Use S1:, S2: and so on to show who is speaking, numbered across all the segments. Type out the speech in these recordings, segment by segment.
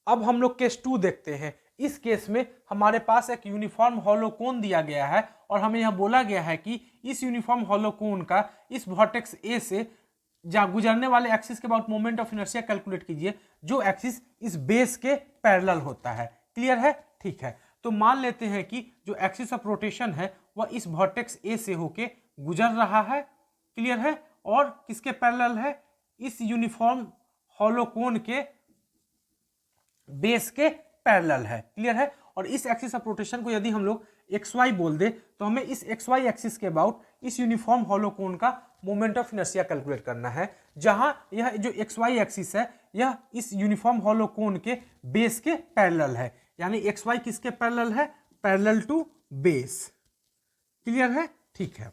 S1: अब हम लोग केस 2 देखते हैं। इस केस में हमारे पास एक यूनिफॉर्म हॉलो कोन दिया गया है और हमें यह बोला गया है कि इस यूनिफॉर्म हॉलो कोन का इस वर्टेक्स ए से गुजरने वाले एक्सिस के about moment of inertia calculate कीजिए, जो एक्सिस इस बेस के पैरेलल होता है। क्लियर है? ठीक है, तो मान लेते हैं कि जो एक्सिस ऑफ रोटेशन है वह इस वर्टेक्स ए से होके गुजर रहा है। क्लियर है? और किसके पैरेलल है? इस यूनिफॉर्म हॉलो कोन के बेस के पैरेलल है। क्लियर है? और इस एक्सिस ऑफ रोटेशन को यदि हम लोग एक्स वाई बोल दे तो हमें इस एक्स वाई एक्सिस के अबाउट इस यूनिफॉर्म हॉलो कोन का मोमेंट ऑफ इनर्शिया कैलकुलेट करना है, जहां यह जो एक्स वाई एक्सिस है यह इस यूनिफॉर्म हॉलो कोन के बेस के पैरेलल है। यानी एक्स वाई किसके पैरेलल है? Parallel to base. क्लियर है? ठीक है,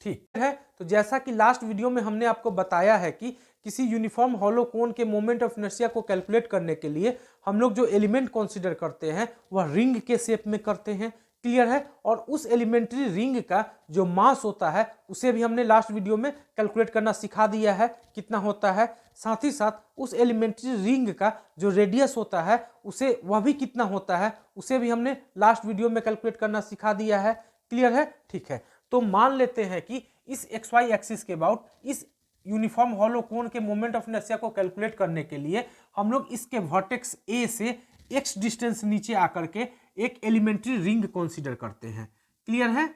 S1: ठीक है। तो जैसा कि लास्ट वीडियो में हमने आपको बताया है कि किसी यूनिफॉर्म हॉलो कोन के मोमेंट ऑफ इनर्शिया को कैलकुलेट करने के लिए हम लोग जो एलिमेंट कंसीडर करते हैं वह रिंग के शेप में करते हैं। क्लियर है? और उस एलिमेंट्री रिंग का जो मास होता है उसे भी हमने लास्ट वीडियो में कैलकुलेट करना सिखा दिया है, कितना होता है। साथ ही साथ उस एलिमेंट्री रिंग का जो रेडियस होता है उसे वह भी कितना होता है उसे भी हमने लास्ट वीडियो में कैलकुलेट करना सिखा दिया है। क्लियर है? ठीक है, तो मान लेते हैं कि इस एक्स वाई एक्सिस के अबाउट इस यूनिफॉर्म हॉलो कोन के मोमेंट ऑफ इनर्शिया को कैलकुलेट करने के लिए हम लोग इसके वर्टेक्स ए से एक्स डिस्टेंस नीचे आकर के एक एलिमेंट्री रिंग कंसीडर करते हैं। क्लियर है?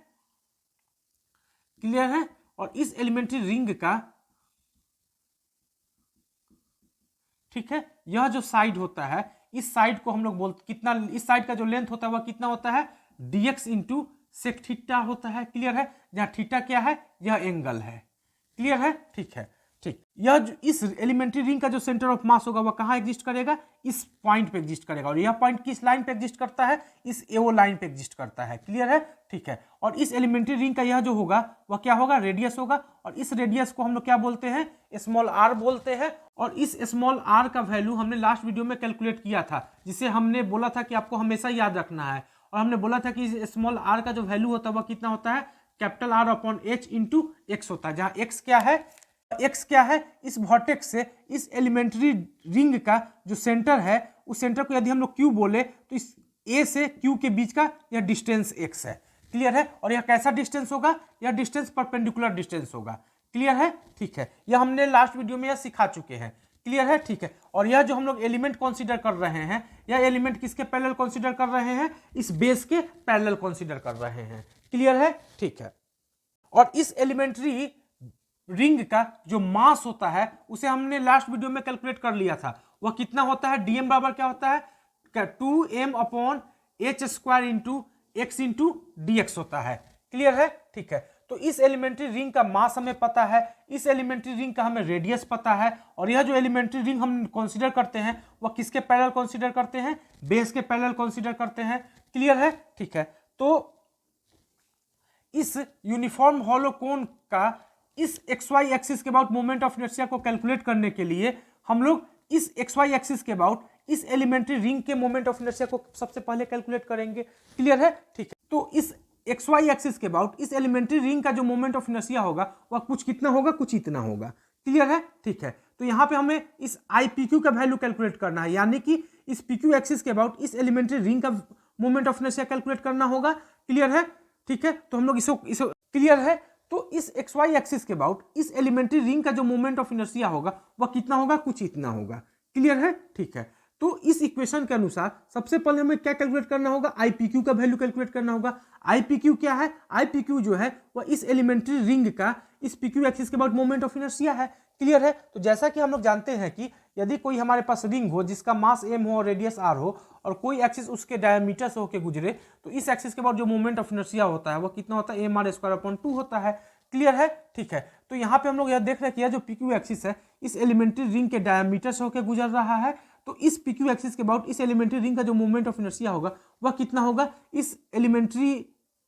S1: क्लियर है? और इस एलिमेंट्री रिंग का, ठीक है, यह जो साइड होता है इस साइड को हम लोग बोलते कितना, इस साइड का जो लेंथ होता है वह कितना होता है? dx इंटू सेक थीटा होता है। क्लियर है? जहां थीटा क्या है? यह एंगल है। क्लियर है? ठीक है, ठीक। यह जो इस एलिमेंट्री रिंग का जो सेंटर ऑफ मास होगा वह कहां एग्जिस्ट करेगा? इस पॉइंट पे एग्जिस्ट करेगा। और यह पॉइंट किस लाइन पे एग्जिस्ट करता है? इस एओ लाइन पे एग्जिस्ट करता है। क्लियर है? ठीक है। और इस एलिमेंट्री रिंग का यह जो होगा वह क्या होगा? रेडियस होगा। और इस रेडियस को हम लोग क्या बोलते हैं? स्मॉल आर बोलते हैं। और इस स्मॉल आर का वैल्यू हमने लास्ट वीडियो में कैलकुलेट किया था, जिसे हमने बोला था कि आपको हमेशा याद रखना है। और हमने बोला था कि स्मॉल आर का जो वैल्यू होता है वह कितना होता है? Capital R upon H into x होता है, जहां एक्स क्या है? एक्स क्या है? इस वर्टेक्स से इस एलिमेंट्री रिंग का जो सेंटर है उस सेंटर को यदि हम लोग क्यू बोले तो इस ए से क्यू के बीच का यह डिस्टेंस एक्स है। क्लियर है? और यह कैसा डिस्टेंस होगा? यह डिस्टेंस परपेंडिकुलर डिस्टेंस होगा। क्लियर है? ठीक है, यह हमने लास्ट वीडियो में यह सिखा चुके हैं। क्लियर है? ठीक है। और यह जो हम लोग एलिमेंट कंसीडर कर रहे हैं यह एलिमेंट किसके पैरेलल कंसीडर कर रहे हैं? इस बेस के पैरेलल कंसीडर कर रहे हैं। क्लियर है? ठीक है। और इस एलिमेंट्री रिंग का जो मास होता है उसे हमने लास्ट वीडियो में कैलकुलेट कर लिया था। वह कितना होता है? डीएम बराबर क्या होता है? 2m upon H square into x into D x होता है। क्लियर है? ठीक है। तो इस एलिमेंट्री रिंग का मास हमें पता है, इस एलिमेंट्री रिंग का हमें रेडियस पता है। और यह जो एलिमेंट्री रिंग हम कंसीडर करते हैं वह किसके पैरेलल कंसीडर करते हैं? बेस के पैरेलल कंसीडर करते हैं। क्लियर है? ठीक है। तो इस यूनिफॉर्म हॉलो कोन का इस एक्स वाई एक्सिस के अबाउट मोमेंट ऑफ इनर्शिया को कैलकुलेट करने के लिए हम लोग इस एक्स वाई एक्सिस के अबाउट इस एलिमेंट्री रिंग के मोमेंट ऑफ इनर्शिया को सबसे पहले कैलकुलेट करेंगे। क्लियर है? ठीक है। तो इस एक्स वाई एक्सिस के अबाउट इस एलिमेंट्री रिंग का जो मोमेंट ऑफ इनर्शिया होगा वह कुछ कितना होगा? कुछ इतना होगा। क्लियर है? ठीक है। तो यहां पे हमें इस आई पी क्यू का वैल्यू कैलकुलेट करना है, यानी कि इस पी क्यू एक्सिस के अबाउट इस एलिमेंट्री रिंग का मोमेंट ऑफ इनर्शिया कैलकुलेट करना होगा। क्लियर है? ठीक है। तो हम लोग इसे क्लियर है। तो इस एक्स वाई एक्सिस के अबाउट इस एलिमेंट्री रिंग का जो मोमेंट ऑफ इनर्शिया होगा वह कितना होगा? कुछ इतना होगा। क्लियर है? ठीक है। तो इस इक्वेशन के अनुसार सबसे पहले हमें क्या कैलकुलेट करना होगा? आई पी क्यू का वैल्यू कैलकुलेट करना होगा। आई पी क्यू क्या है? आई पी क्यू जो है वह इस एलिमेंट्री रिंग का इस पी क्यू एक्सिस के अबाउट मोमेंट ऑफ इनर्शिया है। क्लियर है? तो जैसा कि हम लोग जानते हैं कि यदि कोई हमारे पास रिंग हो जिसका मास m हो और रेडियस r हो और कोई एक्सिस उसके डायमीटर से होकर गुजरे तो इस एक्सिस के बाद जो मोमेंट ऑफ इनर्शिया होता है वो कितना होता है? m r स्क्वायर अपॉन 2 होता है। क्लियर है? ठीक है। तो यहाँ पे हम लोग यह देख रहे हैं कि यह जो PQ एक्सिस है इस एलिमेंट्री रिंग के डायमीटर से होकर गुजर रहा है। तो इस PQ एक्सिस के अबाउट इस एलिमेंट्री रिंग का जो मोमेंट ऑफ इनर्शिया होगा वह कितना होगा? इस एलिमेंट्री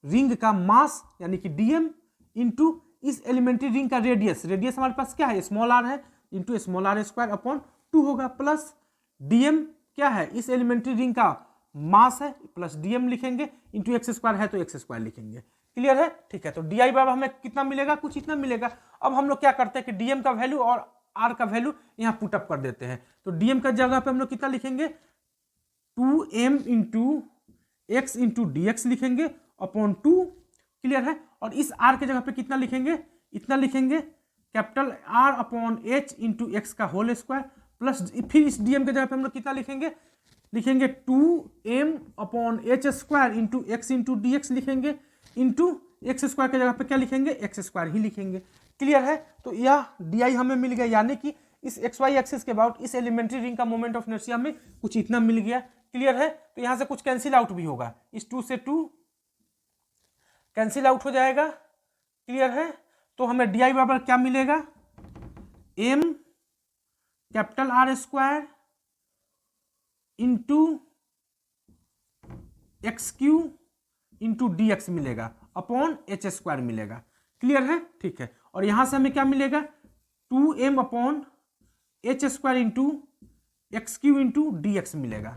S1: रिंग का मास यानी कि dm इंटू इस एलिमेंट्री रिंग का रेडियस, रेडियस हमारे पास क्या है? स्मॉल r है, into small r square upon 2 होगा, प्लस dm क्या है? इस एलिमेंट्री रिंग का मास है, प्लस dm लिखेंगे, इंटू एक्स स्क्वायर है तो एक्स स्क्वायर लिखेंगे। क्लियर है? ठीक है। तो डी आई बराबर हमें कितना मिलेगा? कुछ इतना मिलेगा। अब हम लोग क्या करते हैं कि dm का वैल्यू और आर का वैल्यू यहाँ पुटअप कर देते हैं। तो डीएम का जगह पे हम लोग कितना लिखेंगे 2m into x into D x लिखेंगे अपॉन 2, क्लियर है। और इस आर के जगह पे कितना लिखेंगे, इतना लिखेंगे capital R upon H into x का होल स्क्वायर प्लस फिर इस डीएम के जगह पे हम लोग कितना लिखेंगे, लिखेंगे 2m upon H square into x into D x लिखेंगे इंटू एक्स स्क्वायर के जगह पे क्या लिखेंगे एक्स स्क्वायर ही लिखेंगे, क्लियर है। तो यह डी आई हमें मिल गया, यानी कि इस एक्स वाई एक्सिस के अबाउट इस एलिमेंट्री रिंग का मोमेंट ऑफ इनर्शिया में कुछ इतना मिल गया, क्लियर है। तो यहां से कुछ कैंसिल आउट भी होगा, इस 2 से 2 कैंसिल आउट हो जाएगा, क्लियर है। तो हमें डी आई बराबर क्या मिलेगा m capital R square into x Q into D x मिलेगा अपॉन एच स्क्वायर मिलेगा, क्लियर है, ठीक है। और यहां से हमें क्या मिलेगा 2m upon H square into x Q into D x मिलेगा,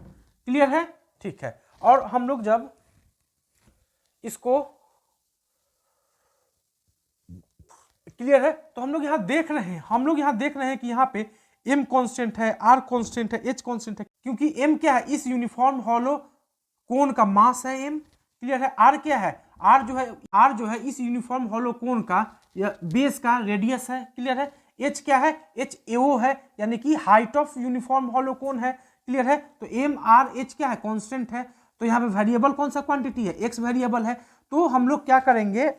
S1: क्लियर है, ठीक है। और हम लोग जब इसको क्लियर है तो हम लोग यहां देख रहे हैं कि यहाँ पे m कांस्टेंट है, r कांस्टेंट है, h कांस्टेंट है, क्योंकि m क्या है इस यूनिफॉर्म हॉलो कोन का मास है m, क्लियर है। r क्या है, r जो है इस यूनिफॉर्म हॉलो कोन का या बेस का रेडियस है, क्लियर है। h क्या है, h एओ है, यानी कि हाइट ऑफ यूनिफॉर्म हॉलो कोन है, क्लियर है। तो m r h क्या है कांस्टेंट है। तो यहाँ पे वेरिएबल कौन सा क्वांटिटी है, x वेरिएबल है। तो हम लोग क्या करेंगे,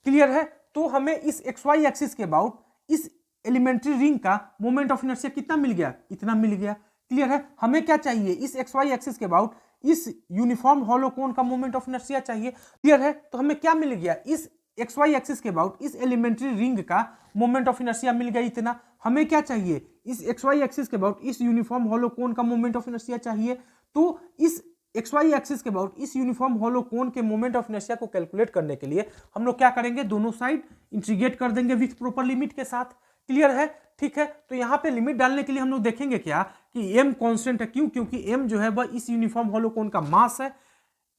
S1: क्लियर है। तो हमें इस एक्स वाई एक्सिस के अबाउट इस एलिमेंट्री रिंग का मोमेंट ऑफ इनर्शिया कितना मिल गया, इतना मिल गया, क्लियर है। हमें क्या चाहिए इस एक्स वाई एक्सिस के अबाउट इस यूनिफॉर्म हॉलो कोन का मोमेंट ऑफ इनर्शिया चाहिए, क्लियर है। तो हमें क्या मिल गया इस एक्स वाई एक्सिस के अबाउट इस एलिमेंट्री रिंग का मोमेंट ऑफ इनर्शिया मिल गया इतना। हमें क्या चाहिए इस एक्स वाई एक्सिस के अबाउट इस यूनिफॉर्म हॉलो कोन का मोमेंट ऑफ इनर्शिया चाहिए। तो इस एक्स वाई एक्सिस के अबाउट इस यूनिफॉर्म हॉलो कोन के मोमेंट ऑफ इनर्शिया को कैलकुलेट करने के लिए हम लोग क्या करेंगे, दोनों साइड इंटीग्रेट कर देंगे विथ प्रॉपर लिमिट के साथ, क्लियर है, ठीक है। तो यहाँ पे लिमिट डालने के लिए हम लोग देखेंगे क्या कि m कांस्टेंट है, क्यों, क्योंकि m जो है वह इस यूनिफॉर्म हॉलो कोन का मास है।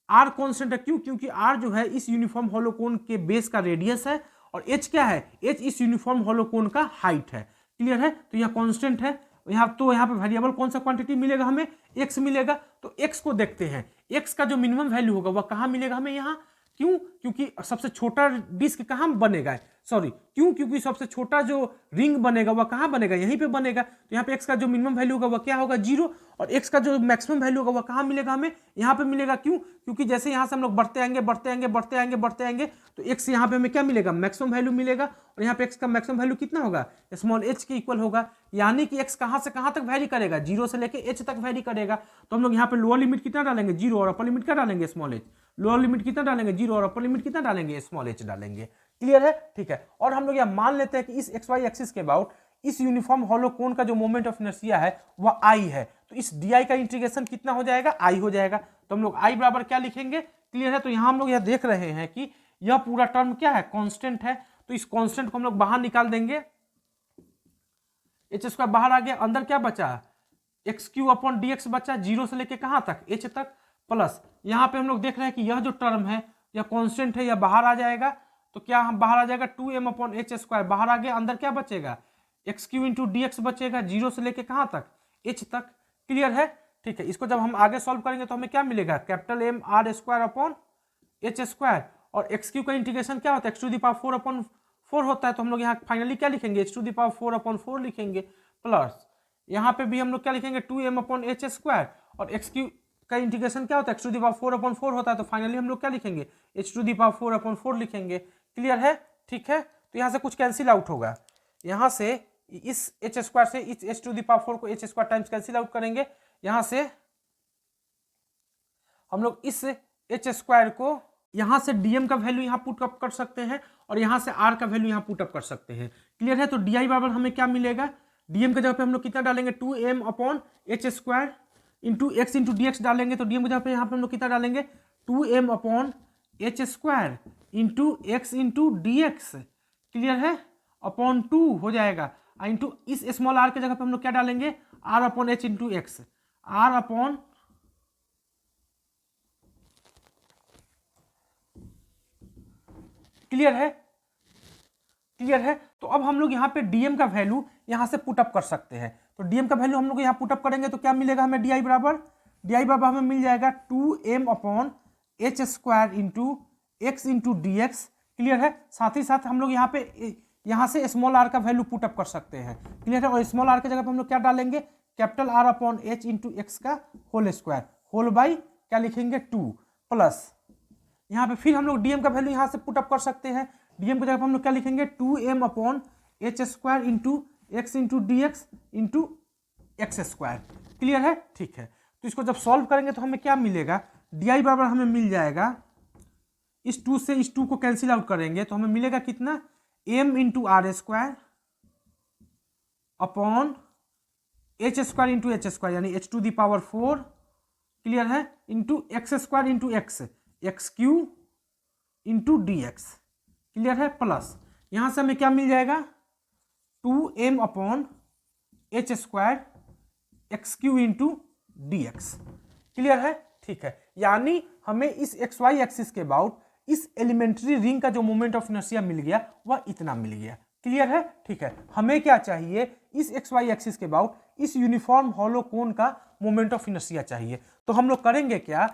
S1: r कांस्टेंट है, क्यों, क्योंकि r जो है इस यूनिफॉर्म हॉलो कोन के बेस का रेडियस है। और h क्या है, h इस यूनिफॉर्म हॉलो कोन का हाइट है, क्लियर है। तो यह कांस्टेंट है। यहाँ पे वेरिएबल कौन सा क्वांटिटी मिलेगा, हमें x मिलेगा। तो x को देखते हैं, x का जो मिनिमम वैल्यू होगा वह कहाँ मिलेगा हमें यहाँ, क्यों, क्योंकि सबसे छोटा डिस्क कहाँ बनेगा, सॉरी क्यों, क्योंकि सबसे छोटा जो रिंग बनेगा वह कहाँ बनेगा, यहीं पे बनेगा। तो यहाँ पे x का जो मिनिमम वैल्यू होगा वह क्या होगा 0, और x का जो मैक्सिमम वैल्यू होगा वह कहाँ मिलेगा हमें, यहाँ पे मिलेगा, क्यों, क्योंकि जैसे यहाँ से हम लोग बढ़ते आएंगे तो x यहाँ पे हमें क्या मिलेगा, मैक्सिमम वैल्यू मिलेगा। और यहाँ पे x का मैक्सिमम वैल्यू कितना होगा, स्मॉल h के इक्वल होगा, यानी कि x कहाँ से कहाँ तक वैरी करेगा, 0 से लेके h तक वैरी करेगा। तो हम लोग यहाँ पे लोअर लिमिट कितना डालेंगे 0 और अपर लिमिट क्या डालेंगे स्मॉल h, लोअर लिमिट कितना डालेंगे 0 और अपर लिमिट कितना डालेंगे स्मॉल h डालेंगे, क्लियर है, ठीक है। और हम लोग यह मान लेते हैं कि इस एक्स वाई एक्सिस के अबाउट इस यूनिफॉर्म हॉलो कोन का जो मोमेंट ऑफ इनर्शिया है वह i है। तो इस डी का इंटीग्रेशन कितना हो जाएगा, i हो जाएगा। तो हम लोग i बराबर क्या लिखेंगे, क्लियर है। तो यहां हम लोग यह देख रहे हैं कि यह पूरा टर्म क्या है, कांस्टेंट है। तो इस कांस्टेंट को हम लोग बाहर निकाल देंगे, एच स्क्वायर बाहर आ गया, अंदर क्या बचा x Q upon D x बचा, 0 से लेके कहां तक h तक, प्लस यहाँ पे हम लोग देख रहे हैं कि यह जो टर्म है यह कांस्टेंट है, यह बाहर आ जाएगा। तो क्या हम बाहर आ जाएगा 2m अपॉन एच स्क्वायर बाहर आ गया, अंदर क्या बचेगा x Q into D x बचेगा, 0 से लेके कहां तक h तक, क्लियर है, ठीक है। इसको जब हम आगे सॉल्व करेंगे तो हमें क्या मिलेगा, capital M r square upon H square, और एक्स क्यू का इंटीग्रेशन क्या होता है x to the power 4 upon 4 होता है। तो हम लोग यहाँ फाइनली क्या लिखेंगे x to the power 4 upon 4 लिखेंगे, प्लस यहाँ पे भी हम लोग क्या लिखेंगे 2m अपॉन एच स्क्वायर, और एक्स क्यू का इंटीग्रेशन क्या होता है x to the power 4 upon 4 होता है। तो फाइनली हम लोग क्या लिखेंगे h to the power 4 upon 4 लिखेंगे, क्लियर है, ठीक है। तो यहाँ से कुछ कैंसिल आउट होगा, यहाँ से इस एच स्क्वायर से इस h टू द पावर 4 को H square times cancel out करेंगे, यहाँ से हम लोग इस एच स्क्वायर को यहाँ से डीएम का वैल्यू यहाँ पुट अप कर सकते हैं और यहाँ से आर का वैल्यू यहाँ पुट अप कर सकते हैं, क्लियर है। तो डी आई बराबर हमें क्या मिलेगा, डीएम के जगह पे हम लोग कितना डालेंगे 2m upon H square into x into D x डालेंगे। तो डीएम के जगह पे यहाँ पे हम लोग कितना डालेंगे 2m upon H square into x into D x, clear है, अपॉन 2 हो जाएगा, इंटू इस स्मॉल आर के जगह पे हम लोग क्या डालेंगे R upon H into X, R upon clear है, क्लियर है। तो अब हम लोग यहाँ पे डीएम का वैल्यू यहाँ से पुटअप कर सकते हैं। तो डीएम का वैल्यू हम लोग यहाँ पुटअप करेंगे तो क्या मिलेगा हमें, डी आई बराबर हमें मिल जाएगा 2m/h² into x into D x. Clear है। साथ ही साथ हम लोग यहाँ से स्मॉल आर का वैल्यू पुटअप कर सकते हैं। क्लियर है। और स्मॉल आर की जगह पे हम लोग क्या डालेंगे, कैपिटल R/h इंटू एक्स का होल स्क्वायर, होल बाई क्या लिखेंगे 2 प्लस यहाँ पे फिर हम लोग डीएम का वैल्यू यहाँ से पुटअप कर सकते हैं। डीएम की जगह पे हम लोग क्या लिखेंगे 2m/h² into x into D x into x square. Clear है। ठीक है। तो इसको जब सॉल्व करेंगे तो हमें क्या मिलेगा, डी आई बराबर हमें मिल जाएगा, इस 2 से इस 2 को कैंसिल आउट करेंगे तो हमें मिलेगा कितना, m into R² upon h² into h² यानी h⁴। क्लियर है। Into x² into x³ into dx। Clear है। प्लस यहां से हमें क्या मिल जाएगा 2m/h² x³ into dx। Clear है। ठीक है। यानी हमें इस xy एक्सिस के अबाउट इस एलिमेंट्री रिंग का जो मोमेंट ऑफ इनर्शिया मिल गया वह इतना मिल गया। क्लियर है। ठीक है। हमें क्या चाहिए, इस xy एक्सिस के अबाउट इस यूनिफॉर्म हॉलो कोन का मोमेंट ऑफ इनर्शिया चाहिए। तो हम लोग करेंगे क्या,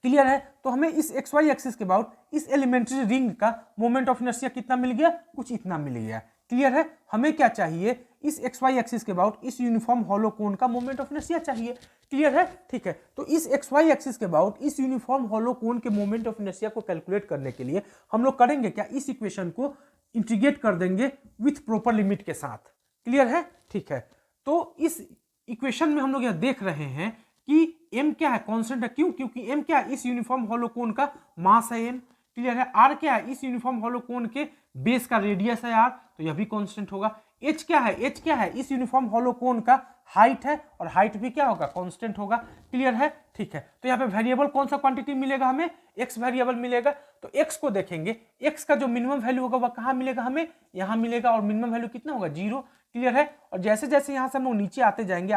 S1: क्लियर है। तो हमें इस xy एक्सिस के अबाउट इस एलिमेंट्री रिंग का मोमेंट ऑफ इनर्शिया कितना मिल गया, कुछ इतना मिल गया। क्लियर है। हमें क्या चाहिए, इस xy एक्सिस के अबाउट इस यूनिफॉर्म हॉलो कोन का मोमेंट ऑफ इनर्शिया चाहिए। क्लियर है। ठीक है। तो इस xy एक्सिस के अबाउट इस यूनिफॉर्म हॉलो कोन के मोमेंट ऑफ इनर्शिया को कैलकुलेट करने के लिए हम लोग करेंगे क्या, इस इक्वेशन को इंटीग्रेट कर देंगे विथ प्रॉपर लिमिट के साथ। क्लियर है। ठीक है। तो इस इक्वेशन में हम लोग यह देख रहे हैं कि m क्या है, कांस्टेंट है। क्यों, क्योंकि m क्या है, इस यूनिफॉर्म हॉलो कोन का मास है m। क्लियर है। r क्या है, इस यूनिफॉर्म हॉलो कोन के बेस का रेडियस है r, तो यह भी कांस्टेंट होगा। h क्या है, h क्या है, इस यूनिफॉर्म हॉलो कोन का हाइट है, और हाइट भी क्या होगा, कांस्टेंट होगा। क्लियर है। ठीक है। तो यहाँ पे वेरिएबल कौन सा क्वांटिटी मिलेगा, हमें x वेरिएबल मिलेगा। तो x को देखेंगे, x का जो मिनिमम वैल्यू होगा वह कहाँ मिलेगा, हमें यहाँ मिलेगा, और मिनिमम वैल्यू कितना होगा, 0। क्लियर है। और जैसे जैसे यहाँ से हम लोग नीचे आते जाएंगे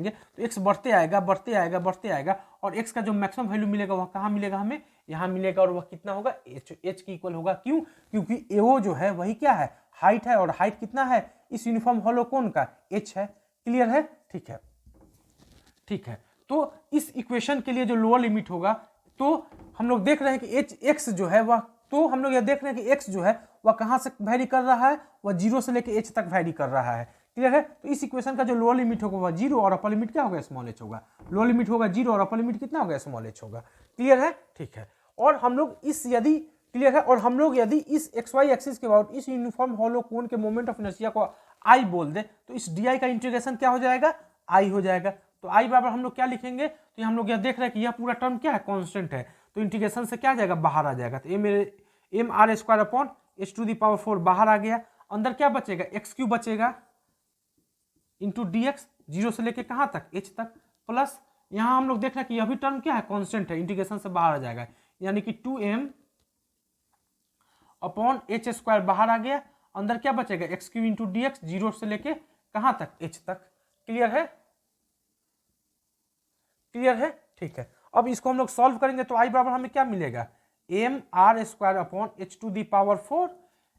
S1: तो x बढ़ते आएगा, और x का जो मैक्सिमम वैल्यू मिलेगा वह कहाँ मिलेगा, हमें यहाँ मिलेगा, और वह कितना होगा, h की इक्वल होगा। क्यों, क्योंकि AO जो है वही क्या है, हाइट है, और हाइट कितना है इस यूनिफॉर्म हॉलो कोन का, h है। क्लियर है। ठीक है। ठीक है। तो इस इक्वेशन के लिए जो लोअर लिमिट होगा, तो हम लोग देख रहे हैं कि x जो है वह, तो हम लोग यह देख रहे हैं कि x जो है वह कहाँ से वैरी कर रहा है, वह 0 से लेकर h तक वैरी कर रहा है। क्लियर है। तो इस इक्वेशन का जो लोअर लिमिट होगा वह 0 और अपर लिमिट क्या होगा, स्मॉल h होगा। लोअर लिमिट होगा 0 और अपर लिमिट कितना होगा, स्मॉल h होगा। क्लियर है। ठीक है। और हम लोग इस यदि क्लियर है, और हम लोग यदि इस xy एक्सिस के अबाउट इस यूनिफॉर्म हॉलो कोन के मोमेंट ऑफ इनर्शिया को i बोल दे, तो इस di का इंटीग्रेशन क्या हो जाएगा, i हो जाएगा। तो i बराबर हम लोग क्या लिखेंगे, तो हम लोग यह देख रहे हैं कि यह पूरा टर्म क्या है, कांस्टेंट है, तो इंटीग्रेशन से क्या आ जाएगा, बाहर आ जाएगा। तो mr² अपॉन h⁴ बाहर आ गया, अंदर क्या बचेगा, x³ बचेगा इंटू dx, 0 से लेके कहाँ तक, h तक, प्लस यहाँ हम लोग देख रहे हैं कि यह भी टर्म क्या है, कांस्टेंट है, इंटीग्रेशन से बाहर आ जाएगा, यानी कि 2m अपॉन h² बाहर आ गया, अंदर क्या बचेगा, x³ इंटू dx, 0 से लेके कहाँ तक, h तक। क्लियर है। क्लियर है। ठीक है। अब इसको हम लोग सॉल्व करेंगे तो i बराबर हमें क्या मिलेगा, mr² अपॉन h⁴।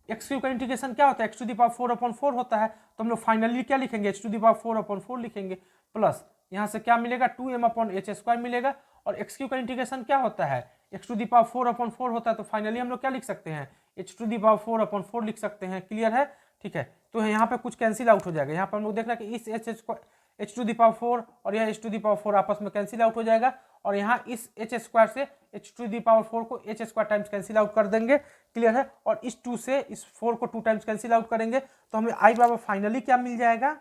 S1: x³ का इंटीग्रेशन क्या होता है, x⁴/4 होता है, तो हम लोग फाइनली क्या लिखेंगे, h⁴/4 लिखेंगे, प्लस यहाँ से क्या मिलेगा, 2m/h² मिलेगा, और x³ का इंटीग्रेशन क्या होता है, x⁴/4 होता है, तो फाइनली हम लोग क्या लिख सकते हैं, h⁴/4 लिख सकते हैं। क्लियर है। ठीक है। तो यहाँ पे कुछ कैंसिल आउट हो जाएगा, यहाँ पर हम लोग देख रहे हैं कि इस h⁴ और यह h⁴ आपस में कैंसिल आउट हो जाएगा, और यहाँ इस h² से h⁴ को h² टाइम्स कैंसिल आउट कर देंगे। क्लियर है। और इस 2 से इस 4 को 2 टाइम्स कैंसिल आउट करेंगे, तो हमें i बराबर फाइनली क्या मिल जाएगा,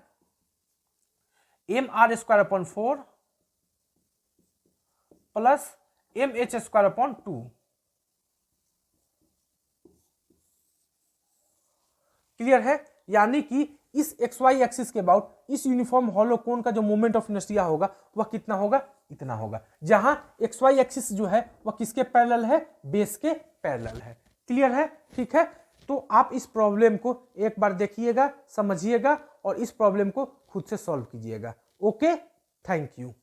S1: mr²/4 प्लस mh²/2। क्लियर है। यानी कि इस xy एक्सिस के अबाउट इस यूनिफॉर्म हॉलो कोन का जो मोमेंट ऑफ इनर्शिया होगा वह कितना होगा, इतना होगा, जहां xy एक्सिस जो है वह किसके पैरेलल है, बेस के पैरेलल है। क्लियर है। ठीक है। तो आप इस प्रॉब्लम को एक बार देखिएगा, समझिएगा, और इस प्रॉब्लम को खुद से सॉल्व कीजिएगा। Okay, thank you.